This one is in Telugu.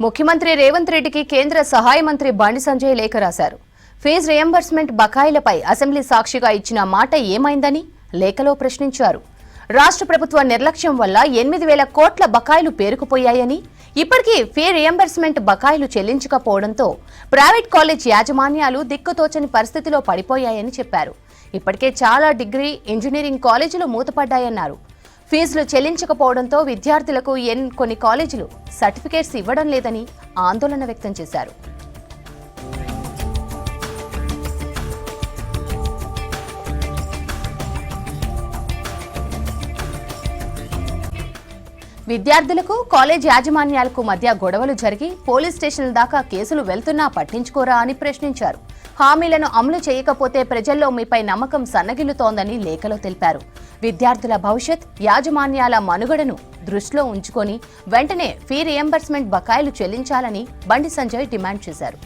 ముఖ్యమంత్రి రేవంత్ రెడ్డికి కేంద్ర సహాయ మంత్రి బండి సంజయ్ లేఖ రాశారు. ఫీజు రియంబర్స్మెంట్ బకాయిలపై అసెంబ్లీ సాక్షిగా ఇచ్చిన మాట ఏమైందని లేఖలో ప్రశ్నించారు. రాష్ట్ర ప్రభుత్వ నిర్లక్ష్యం వల్ల 8,000 కోట్ల బకాయిలు పేరుకుపోయాయని, ఇప్పటికీ ఫీ రియంబర్స్మెంట్ బకాయిలు చెల్లించకపోవడంతో ప్రైవేట్ కాలేజ్ యాజమాన్యాలు దిక్కుతోచని పరిస్థితిలో పడిపోయాయని చెప్పారు. ఇప్పటికే చాలా డిగ్రీ, ఇంజనీరింగ్ కాలేజీలు మూతపడ్డాయన్నారు. ఫీజులు చెల్లించకపోవడంతో విద్యార్థులకు కొన్ని కాలేజీలు సర్టిఫికేట్స్ ఇవ్వడం లేదని ఆందోళన వ్యక్తం చేశారు. విద్యార్థులకు, కాలేజ్ యాజమాన్యాలకు మధ్య గొడవలు జరిగి పోలీస్ స్టేషన్ల దాకా కేసులు వెళ్తున్నా పట్టించుకోరా అని ప్రశ్నించారు. హామీలను అమలు చేయకపోతే ప్రజల్లో మీపై నమ్మకం సన్నగిల్లుతోందని లేఖలో తెలిపారు. విద్యార్థుల భవిష్యత్, యాజమాన్యాల మనుగడను దృష్టిలో ఉంచుకొని వెంటనే ఫీ రియంబర్స్మెంట్ బకాయిలు చెల్లించాలని బండి సంజయ్ డిమాండ్ చేశారు.